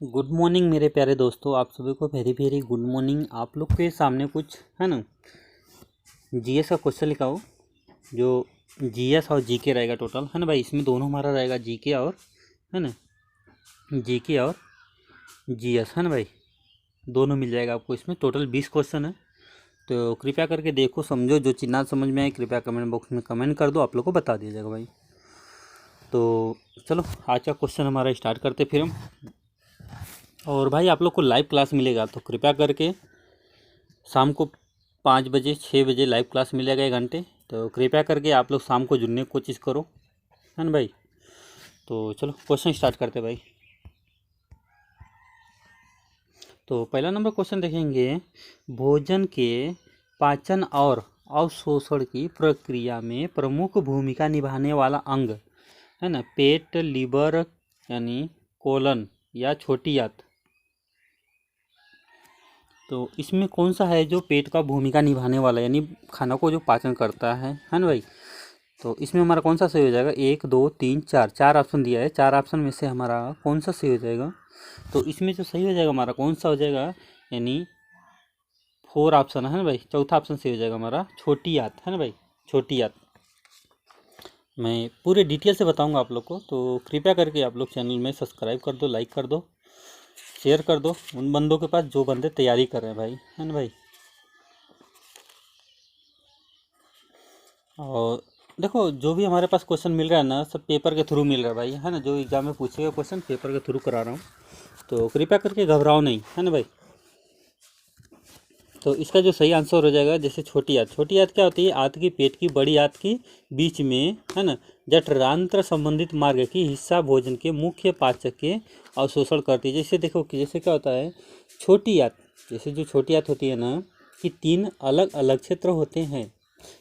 Good morning मेरे प्यारे दोस्तों, आप सभी को वेरी वेरी गुड मॉर्निंग। आप लोग के सामने कुछ है ना जीएस का क्वेश्चन लिखा हो, जो जीएस और जीके रहेगा टोटल, है ना भाई। इसमें दोनों हमारा रहेगा जीके और है ना जीके और जीएस, है ना भाई। दोनों मिल जाएगा आपको। इसमें टोटल 20 क्वेश्चन है, तो कृपया करके देखो, समझो। जो चीज़ ना समझ में आए कृपया कमेंट बॉक्स में कमेंट कर दो, आप लोग को बता दिया जाएगा भाई। तो चलो आज का क्वेश्चन हमारा स्टार्ट करते फिर हम। और भाई आप लोग को लाइव क्लास मिलेगा, तो कृपया करके शाम को 5 बजे 6 बजे लाइव क्लास मिलेगा 1 घंटे। तो कृपया करके आप लोग शाम को जुड़ने की कोशिश करो, है ना भाई। तो चलो क्वेश्चन स्टार्ट करते भाई। तो पहला नंबर क्वेश्चन देखेंगे, भोजन के पाचन और अवशोषण की प्रक्रिया में प्रमुख भूमिका निभाने वाला अंग, है ना, पेट, लीवर यानी कोलन या छोटी आंत। तो इसमें कौन सा है जो पेट का भूमिका निभाने वाला, यानी खाना को जो पाचन करता है ना भाई। तो इसमें हमारा कौन सा सही हो जाएगा? 1 2 3 4, 4 ऑप्शन दिया है। 4 ऑप्शन में से हमारा कौन सा सही हो जाएगा? तो इसमें जो सही हो जाएगा हमारा कौन सा हो जाएगा, यानी 4 ऑप्शन है ना भाई। चौथा ऑप्शन सही हो जाएगा हमारा छोटी आंत, है ना भाई, छोटी आंत। मैं पूरे डिटेल से बताऊंगा आप लोग को, तो कृपया करके आप लोग चैनल में सब्सक्राइब कर दो, लाइक कर दो, शेयर कर दो उन बंदों के पास जो बंदे तैयारी कर रहे हैं भाई, है ना भाई। और देखो, जो भी हमारे पास क्वेश्चन मिल रहा है ना, सब पेपर के थ्रू मिल रहा है भाई, है ना। जो एग्जाम में पूछेगा क्वेश्चन पेपर के थ्रू करा रहा हूँ, तो कृपया करके घबराओ नहीं, है ना भाई। तो इसका जो सही आंसर हो जाएगा, जैसे छोटी आंत। छोटी आंत क्या होती है? आंत की पेट की बड़ी आंत की बीच में, है ना, जठरांत्र संबंधित मार्ग की हिस्सा भोजन के मुख्य पाचक के अवशोषण करती है। जैसे देखो कि जैसे क्या होता है, छोटी आंत, जैसे जो छोटी आंत होती है ना, कि 3 अलग अलग क्षेत्र होते हैं,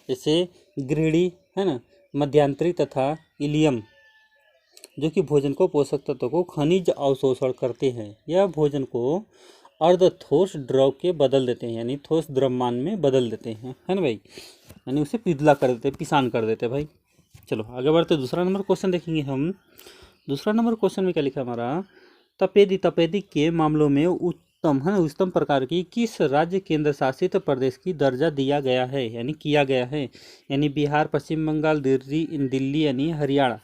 जैसे गृहिणी, है ना, मध्यांतरी तथा इलियम, जो कि भोजन को पोषक तत्वों को खनिज अवशोषण करते हैं। यह भोजन को अर्ध ठोस द्रव के बदल देते हैं, यानी ठोस द्रव्यमान में बदल देते हैं, है ना भाई। यानी उसे पिघला कर देते, पिसान कर देते भाई। चलो आगे बढ़ते, दूसरा नंबर क्वेश्चन देखेंगे हम। दूसरा नंबर क्वेश्चन में क्या लिखा हमारा, तपेदिक के मामलों में उत्तम, है ना, उच्चतम प्रकार की किस राज्य केंद्र शासित प्रदेश की दर्जा दिया गया है, यानी किया गया है। यानी बिहार, पश्चिम बंगाल, दिल्ली यानी हरियाणा।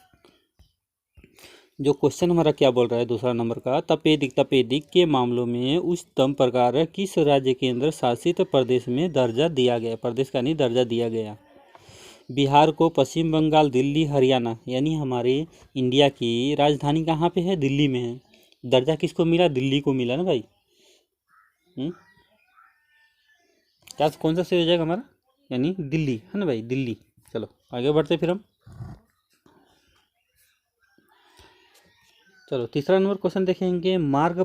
जो क्वेश्चन हमारा क्या बोल रहा है दूसरा नंबर का, तपेदिक के मामलों में उच्चतम प्रकार किस राज्य केंद्र शासित प्रदेश में दर्जा दिया गया, प्रदेश का नहीं दर्जा दिया गया। बिहार को, पश्चिम बंगाल, दिल्ली, हरियाणा। यानी हमारे इंडिया की राजधानी कहाँ पे है? दिल्ली में है। दर्जा किसको मिला? दिल्ली को मिला ना भाई। क्या कौन सा सही हो जाएगा हमारा, यानी दिल्ली, है ना भाई, दिल्ली। चलो आगे बढ़ते फिर हम। चलो तीसरा नंबर क्वेश्चन देखेंगे, मार्ग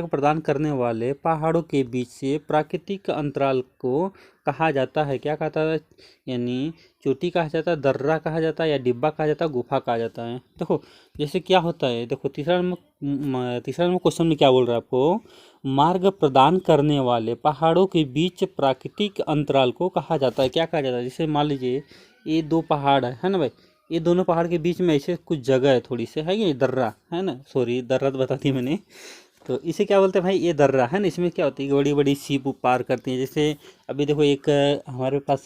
प्रदान करने वाले पहाड़ों के बीच से प्राकृतिक अंतराल को कहा जाता है, क्या कहता है? यानी चोटी कहा जाता है, दर्रा कहा जाता है, या डिब्बा कहा जाता है, गुफा कहा जाता है। देखो जैसे क्या होता है, देखो तीसरा नंबर क्वेश्चन में क्या बोल रहा है आपको, मार्ग प्रदान करने वाले पहाड़ों के बीच प्राकृतिक अंतराल को कहा जाता है, क्या कहा जाता है? जैसे मान लीजिए ये 2 पहाड़ है ना भाई, ये दोनों पहाड़ के बीच में ऐसे कुछ जगह है, थोड़ी सी है कि दर्रा, है ना, सॉरी दर्रा तो बता दी मैंने। तो इसे क्या बोलते हैं भाई? ये दर्रा है ना। इसमें क्या होती है, बड़ी बड़ी सीप पार करती हैं। जैसे अभी देखो एक हमारे पास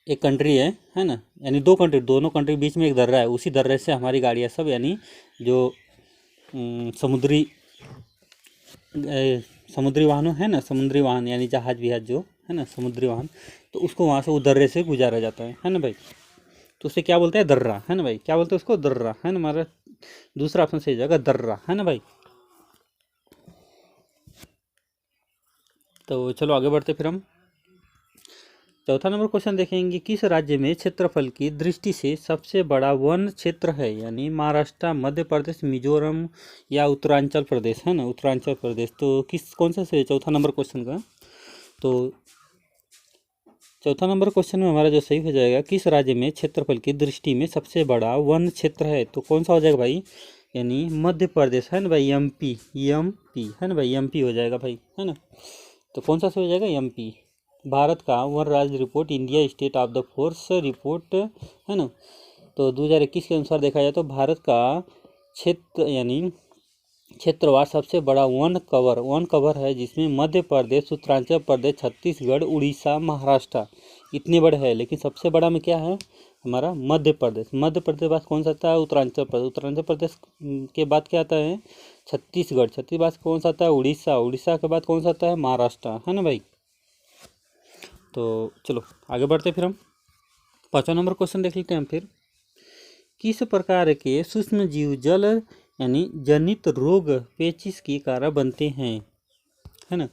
एक कंट्री है ना, यानी 2 कंट्री, दोनों कंट्री के बीच में एक दर्रा है। उसी दर्रे से हमारी गाड़ियाँ सब, यानी जो समुद्री समुद्री वाहनों है ना, समुद्री वाहन यानी जहाज विहाज जो है ना, समुद्री वाहन, तो उसको वहाँ से दर्रे से गुजारा जाता है ना भाई। तो उसे क्या बोलते हैं? दर्रा, है ना भाई। क्या बोलते हैं उसको? दर्रा, है ना। हमारा दूसरा ऑप्शन सही जाएगा, दर्रा, है ना भाई। तो चलो आगे बढ़ते फिर हम। चौथा नंबर क्वेश्चन देखेंगे, किस राज्य में क्षेत्रफल की दृष्टि से सबसे बड़ा वन क्षेत्र है? यानी महाराष्ट्र, मध्य प्रदेश, मिजोरम या उत्तरांचल प्रदेश, है ना, उत्तरांचल प्रदेश। तो किस कौन सा सही है चौथा नंबर क्वेश्चन का? तो चौथा नंबर क्वेश्चन में हमारा जो सही हो जाएगा, किस राज्य में क्षेत्रफल की दृष्टि में सबसे बड़ा वन क्षेत्र है, तो कौन सा हो जाएगा भाई? यानी मध्य प्रदेश, है ना भाई, एमपी, है ना भाई, एमपी हो जाएगा भाई, है ना। तो कौन सा सही हो जाएगा? एमपी। भारत का वन राज्य report, India state of the force report, है ना। तो 2021 के अनुसार देखा जाए तो भारत का क्षेत्र यानी क्षेत्रवार सबसे बड़ा वन कवर है, जिसमें मध्य प्रदेश, उत्तरांचल प्रदेश, छत्तीसगढ़, उड़ीसा, महाराष्ट्र इतने बड़े हैं। लेकिन सबसे बड़ा में क्या है हमारा मध्य प्रदेश। मध्य प्रदेश के बाद कौन सा आता है उत्तरांचल प्रदेश। उत्तरांचल प्रदेश के बाद क्या आता है छत्तीसगढ़। छत्तीसगढ़ कौन सा आता है उड़ीसा। उड़ीसा के बाद कौन सा आता है महाराष्ट्र, है ना भाई। तो चलो आगे बढ़ते फिर हम 5वां नंबर क्वेश्चन देख लेते हैं हम फिर। किस प्रकार के सूक्ष्म जीव जल यानी जनित रोग पेचिश के कारण बनते हैं, है ना।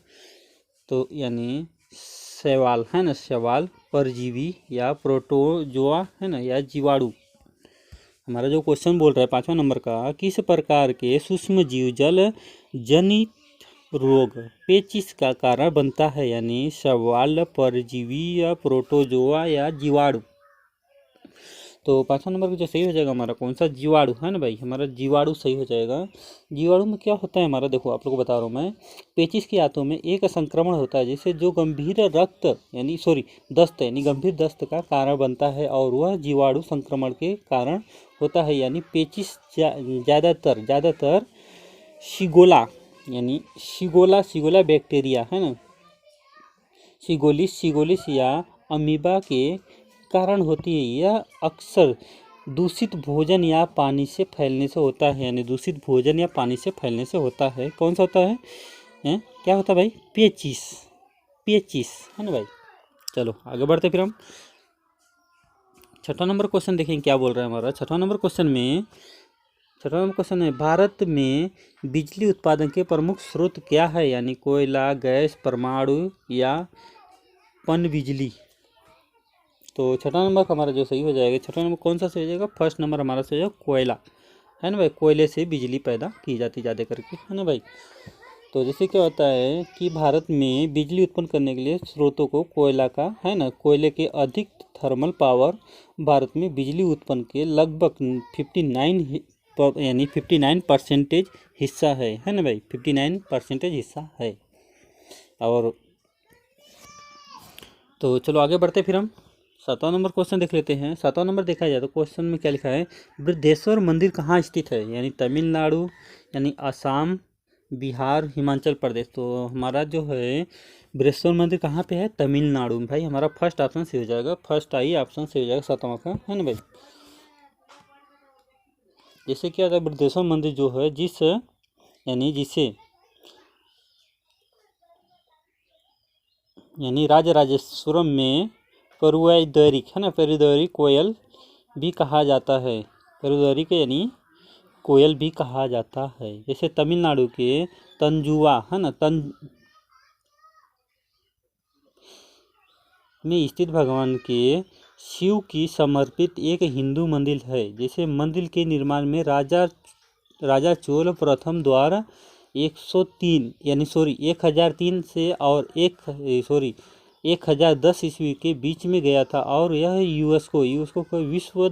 तो यानी शैवाल, है ना, शैवाल, परजीवी या प्रोटोजोआ, है ना, या जीवाणु। हमारा जो क्वेश्चन बोल रहा है 5वां नंबर का, किस प्रकार के सूक्ष्म जीव जल जनित रोग पेचिश का कारण बनता है, यानी शैवाल, परजीवी या प्रोटोजोआ या जीवाणु। तो 5वां नंबर का जो सही हो जाएगा हमारा कौन सा जीवाणु, है ना भाई, हमारा जीवाणु सही हो जाएगा। जीवाणु में क्या होता है हमारा, देखो आप लोग को बता रहा हूँ मैं। पेचिश की आंतों में एक संक्रमण होता है जिससे जो गंभीर दस्त यानी गंभीर दस्त का कारण बनता है, और वह जीवाणु संक्रमण के कारण होता है। यानी पेचिश ज़्यादातर शिगोला बैक्टीरिया, है ना, शिगोलिस या अमीबा के कारण होती है। यह अक्सर दूषित भोजन या पानी से फैलने से होता है, यानी दूषित भोजन या पानी से फैलने से होता है। कौन सा होता है, क्या होता है भाई, पेचिश, है ना भाई। चलो आगे बढ़ते फिर हम 6वां नंबर क्वेश्चन देखेंगे क्या बोल रहा है हमारा। 6वां नंबर क्वेश्चन है भारत में बिजली उत्पादन के प्रमुख स्रोत क्या है, यानी कोयला, गैस, परमाणु या पनबिजली। तो 6वां नंबर हमारा जो सही हो जाएगा, 6वां नंबर कौन सा सही हो जाएगा, फर्स्ट नंबर हमारा सही हो जाएगा कोयला, है ना भाई। कोयले से बिजली पैदा की जाती ज़्यादा करके, है ना भाई। तो जैसे क्या होता है कि भारत में बिजली उत्पन्न करने के लिए स्रोतों को कोयला का, है ना, कोयले के अधिक थर्मल पावर भारत में बिजली उत्पन्न के लगभग 59% हिस्सा है ना भाई, 59% हिस्सा है। और तो चलो आगे बढ़ते फिर हम 7वां नंबर क्वेश्चन देख लेते हैं। 7वां नंबर देखा जाए तो क्वेश्चन में क्या लिखा है, बृहदेश्वर मंदिर कहाँ स्थित है, यानी तमिलनाडु, यानी असम, बिहार, हिमाचल प्रदेश। तो हमारा जो है बृहदेश्वर मंदिर कहाँ पे है, तमिलनाडु में भाई। हमारा फर्स्ट ऑप्शन सही हो जाएगा, फर्स्ट आई ऑप्शन सही हो जाएगा 7वां का, है ना भाई। जैसे क्या था बृहदेश्वर मंदिर जो है यानी राजराजेश्वरम में पेरुवैदरी, है ना, पेरुवैदरी कोयल भी कहा जाता है। पेरुवैदरी के यानी कोयल भी कहा जाता है। जैसे तमिलनाडु के तंजुआ, है ना, में स्थित भगवान के शिव की समर्पित एक हिंदू मंदिर है। जैसे मंदिर के निर्माण में राजा चोल प्रथम द्वारा 1003 से और 1010 ईस्वी के बीच में गया था, और यह यूनेस्को का विश्व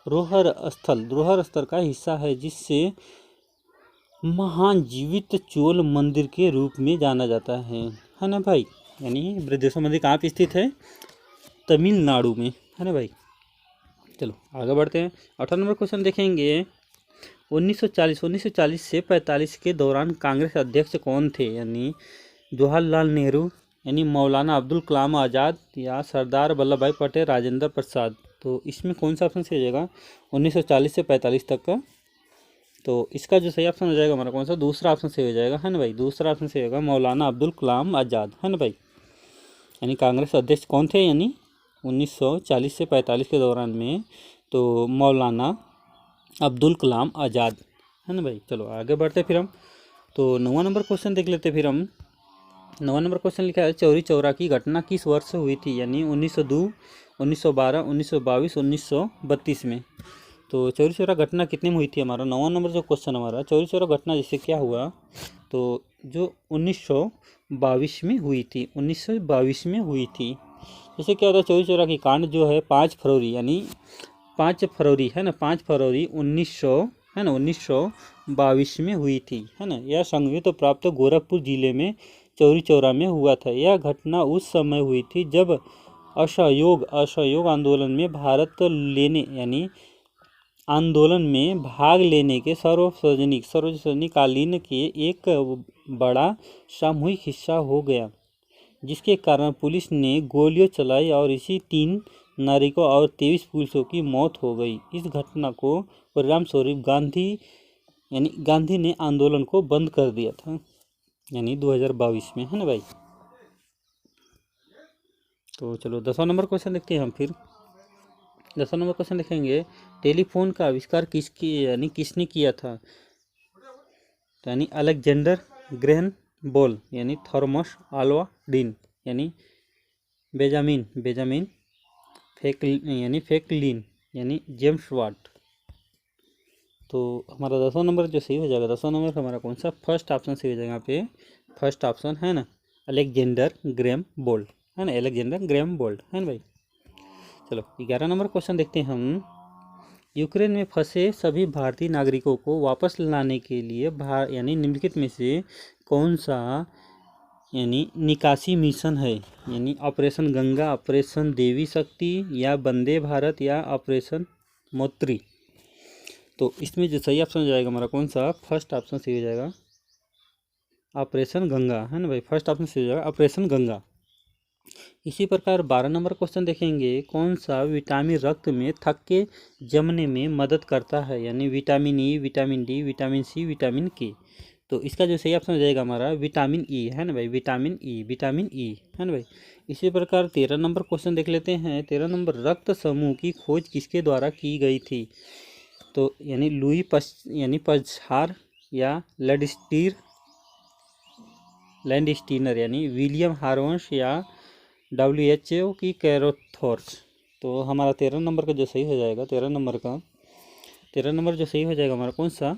धरोहर स्थल का हिस्सा है, जिससे महान जीवित चोल मंदिर के रूप में जाना जाता है ना भाई। यानी बृहदेश्वर मंदिर कहाँ पे स्थित है, तमिलनाडु में, है ना भाई। चलो आगे बढ़ते हैं। 8वां नंबर क्वेश्चन देखेंगे। 1940 से 45 के दौरान कांग्रेस अध्यक्ष कौन थे, यानी जवाहरलाल नेहरू, यानी मौलाना अब्दुल कलाम आज़ाद, या सरदार वल्लभ भाई पटेल, राजेंद्र प्रसाद। तो इसमें कौन सा ऑप्शन सही हो जाएगा 1940 से 45 तक का। तो इसका जो सही ऑप्शन हो जाएगा हमारा कौन सा, दूसरा ऑप्शन सही हो जाएगा, है ना भाई। दूसरा ऑप्शन सही होगा मौलाना अब्दुल कलाम आज़ाद, है ना भाई। यानी कांग्रेस अध्यक्ष कौन थे, यानी 1940 से 45 के दौरान में, तो मौलाना अब्दुल कलाम आज़ाद, है ना भाई। चलो आगे बढ़ते फिर हम। तो 9वां नंबर क्वेश्चन देख लेते फिर हम। 9वां नंबर क्वेश्चन लिखा है चौरी चौरा की घटना किस वर्ष हुई थी, यानी 1902, 1912, 1922, 1932 में। तो चौरी चौरा घटना कितने में हुई थी हमारा 9वां नंबर जो क्वेश्चन हमारा। चौरी चौरा घटना जैसे क्या हुआ, तो जो 1922 में हुई थी, 1922 में हुई थी। जैसे क्या होता है चौरी चौरा की कांड जो है 5 फरवरी, यानी 5 फरवरी, है ना, 5 फरवरी 1922 में हुई थी, है ना। यह संघित प्राप्त गोरखपुर जिले में चौरी चौरा में हुआ था। यह घटना उस समय हुई थी जब असहयोग आंदोलन में भारत लेने, यानी आंदोलन में भाग लेने के सार्वजनिकालीन के एक बड़ा सामूहिक हिस्सा हो गया, जिसके कारण पुलिस ने गोलियां चलाई और इसी 3 नागरिकों और 23 पुलिसों की मौत हो गई। इस घटना को परिणाम स्वरूप गांधी ने आंदोलन को बंद कर दिया था, यानी 2022 में, है ना भाई। तो चलो 10वां नंबर क्वेश्चन देखते हैं हम फिर। 10वां नंबर क्वेश्चन देखेंगे, टेलीफोन का आविष्कार किसने किया था? यानी अलेक्जेंडर ग्रैहम बेल, यानी थॉमस अल्वा एडिसन, यानी बेंजामिन फ्रैंकलिन, यानी जेम्स वाट। तो हमारा 10वां नंबर जो सही हो जाएगा, 10वां नंबर हमारा कौन सा? फर्स्ट ऑप्शन सही हो जाएगा यहाँ पे, फर्स्ट ऑप्शन है ना, अलेक्जेंडर ग्रैहम बेल, है ना, अलेक्जेंडर ग्रैहम बेल, है ना भाई। चलो 11 नंबर क्वेश्चन देखते हैं हम। यूक्रेन में फंसे सभी भारतीय नागरिकों को वापस लाने के लिए यानी निम्नलिखित में से कौन सा यानी निकासी मिशन है? यानी ऑपरेशन गंगा, ऑपरेशन देवी शक्ति, या वंदे भारत, या ऑपरेशन मैत्री। तो इसमें जो सही ऑप्शन हो जाएगा हमारा कौन सा? फर्स्ट ऑप्शन सही हो जाएगा, ऑपरेशन गंगा, है ना भाई। फर्स्ट ऑप्शन सही हो जाएगा ऑपरेशन गंगा। इसी प्रकार 12 नंबर क्वेश्चन देखेंगे, कौन सा विटामिन रक्त में थक्के के जमने में मदद करता है? यानी vitamin E, vitamin D, vitamin C, vitamin K. तो इसका जो सही ऑप्शन हो जाएगा हमारा विटामिन ई, है ना भाई, विटामिन ई, है ना भाई। इसी प्रकार 13 नंबर क्वेश्चन देख लेते हैं। 13 नंबर, रक्त समूह की खोज किसके द्वारा की गई थी? तो यानी लुई पस्चर, या लैंडस्टीनर, यानी विलियम हार्वर्स, या WHO की कैरोथोर्स। तो हमारा 13 नंबर का जो सही हो जाएगा, 13 नंबर जो सही हो जाएगा हमारा कौन सा?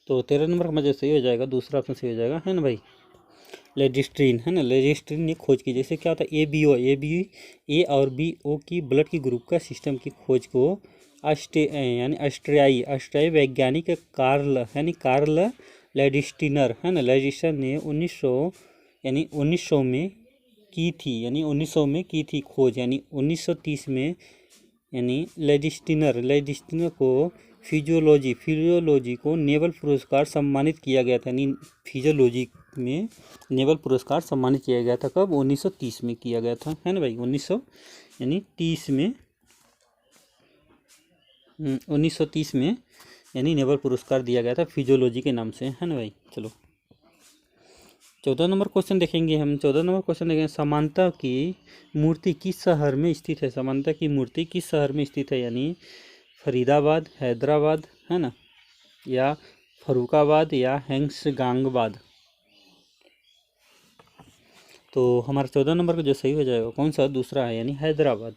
तो 13 नंबर का जो सही हो जाएगा, दूसरा ऑप्शन सही हो जाएगा, है ना भाई, लेजिस्ट्रीन, है ना, लेजिस्ट्रीन ने खोज की। जैसे क्या होता है, ए और बी ओ की ब्लड की ग्रुप का सिस्टम की खोज को ऑस्ट्रियाई वैज्ञानिक कार्ल लेजिस्ट्रीनर, है ना, लेजिस्ट्रीन ने 1900 में की थी, यानी 1900 में की थी खोज, यानी 1930 में, यानी लेजिस्ट्रीनर को फिजियोलॉजी को नेबल पुरस्कार सम्मानित किया गया था। यानी फिजियोलॉजी में नेबल पुरस्कार सम्मानित किया गया था कब? 1930 में किया गया था, है ना भाई, 1930 में यानी नेबल पुरस्कार दिया गया था फिजियोलॉजी के नाम से, है ना भाई। चलो 14 नंबर क्वेश्चन देखेंगे हम। 14 नंबर क्वेश्चन देखेंगे, समानता की मूर्ति किस शहर में स्थित है? समानता की मूर्ति किस शहर में स्थित है? यानी फरीदाबाद, हैदराबाद, है ना, या फरुखाबाद, या हैंसगांबाद। तो हमारा 14 नंबर का जो सही हो जाएगा कौन सा? दूसरा है, यानी हैदराबाद,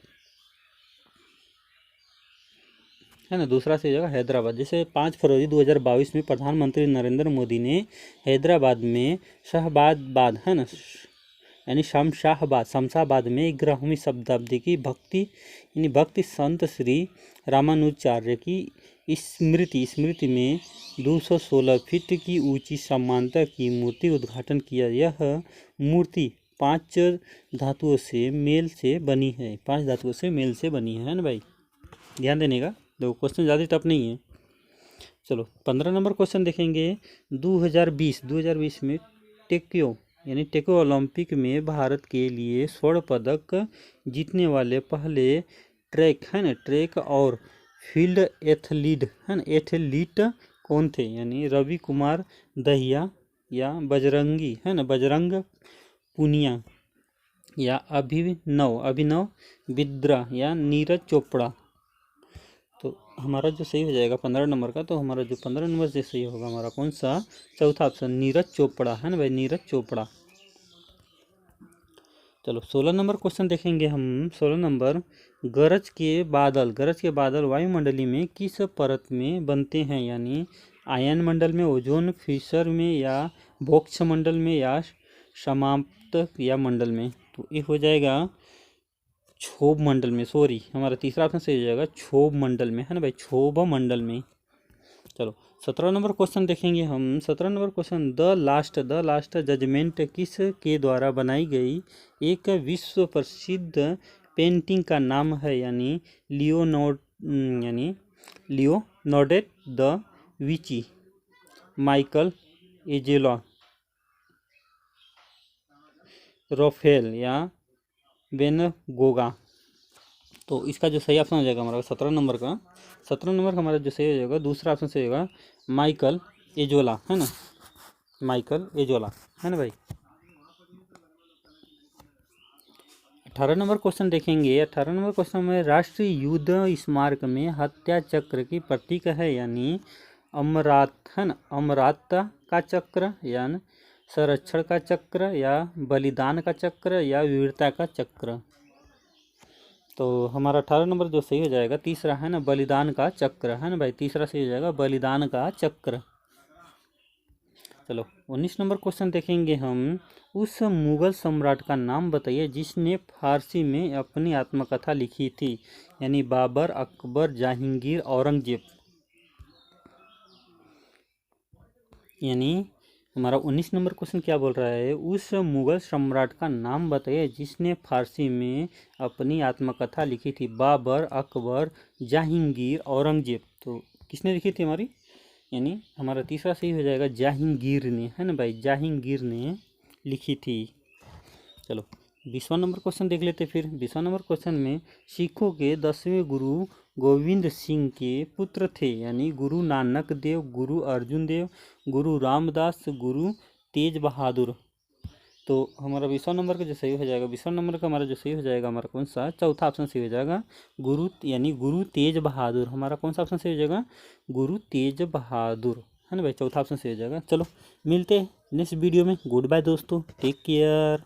है ना, दूसरा सही जगह हैदराबाद। जैसे 5 फरवरी 2022 में प्रधानमंत्री नरेंद्र मोदी ने हैदराबाद में शमशाबाद, है ना, यानी शमशाबाद में 11वीं शताब्दी की भक्ति संत श्री रामानुजाचार्य की स्मृति में 216 फीट की ऊंची समानता की मूर्ति उद्घाटन किया। यह मूर्ति 5 धातुओं से मेल से बनी है, 5 धातुओं से मेल से बनी है ना भाई, ध्यान देने का। देखो क्वेश्चन ज़्यादा टफ नहीं है। चलो 15 नंबर क्वेश्चन देखेंगे। 2020 में टोक्यो ओलंपिक में भारत के लिए स्वर्ण पदक जीतने वाले पहले ट्रैक और फील्ड एथलीट कौन थे? यानी रवि कुमार दहिया, या बजरंग पुनिया, या अभिनव बिंद्रा, या नीरज चोपड़ा। तो हमारा जो सही हो जाएगा 15 नंबर का, तो हमारा जो 15 नंबर से सही होगा हमारा कौन सा? चौथा ऑप्शन, नीरज चोपड़ा, है ना भाई, नीरज चोपड़ा। चलो 16 नंबर क्वेश्चन देखेंगे हम। 16 नंबर, गरज के बादल वायुमंडली में किस परत में बनते हैं? यानी आयन मंडल में, ओजोन फिशर में, या बोक्स मंडल में, या समाप्त या मंडल में। तो ये हो जाएगा क्षोभ मंडल में, सॉरी हमारा तीसरा ऑप्शन सही हो जाएगा क्षोभ मंडल में, है ना भाई, क्षोभ मंडल में। चलो 17 नंबर क्वेश्चन देखेंगे हम। 17 number question, the last judgement किस के द्वारा बनाई गई एक विश्व प्रसिद्ध पेंटिंग का नाम है? यानी Leonardo da Vinci, Michelangelo, Raphael या वेन गोगा। तो इसका जो सही ऑप्शन हो जाएगा हमारा 17 नंबर का, 17 नंबर का हमारा जो सही हो जाएगा दूसरा ऑप्शन सही होगा माइकल एंजेलो, है ना, माइकल एंजेलो, है ना भाई। 18 नंबर क्वेश्चन देखेंगे। 18 नंबर क्वेश्चन में राष्ट्रीय युद्ध स्मारक में हत्या चक्र की प्रतीक है? यानी अमरात, है ना, अमरता का चक्र, यानी संरक्षण का चक्र, या बलिदान का चक्र, या वीरता का चक्र। तो हमारा 18 नंबर जो सही हो जाएगा तीसरा, है ना, बलिदान का चक्र, है ना भाई, तीसरा सही हो जाएगा बलिदान का चक्र। चलो 19 नंबर क्वेश्चन देखेंगे हम। उस मुगल सम्राट का नाम बताइए जिसने फारसी में अपनी आत्मकथा लिखी थी? यानी बाबर, अकबर, जहांगीर, औरंगजेब। यानी हमारा 19 नंबर क्वेश्चन क्या बोल रहा है, उस मुगल सम्राट का नाम बताइए जिसने फारसी में अपनी आत्मकथा लिखी थी? बाबर, अकबर, जहांगीर, औरंगजेब। तो किसने लिखी थी हमारी? यानी हमारा तीसरा सही हो जाएगा जहांगीर ने, है ना भाई, जहांगीर ने लिखी थी। चलो 20वां नंबर क्वेश्चन देख लेते फिर। 20वां नंबर क्वेश्चन में सिखों के 10वें गुरु गोविंद सिंह के पुत्र थे? यानी गुरु नानक देव, गुरु अर्जुन देव, गुरु रामदास, गुरु तेज बहादुर। तो हमारा 20वां नंबर का जो सही हो जाएगा, 20वां नंबर का हमारा जो सही हो जाएगा हमारा कौन सा? चौथा ऑप्शन सही हो जाएगा गुरु, यानी गुरु तेज बहादुर। हमारा कौन सा ऑप्शन सही हो जाएगा? गुरु तेज बहादुर, है ना भाई, चौथा ऑप्शन सही हो जाएगा। चलो मिलते हैं नेक्स्ट वीडियो में। गुड बाय दोस्तों, टेक केयर।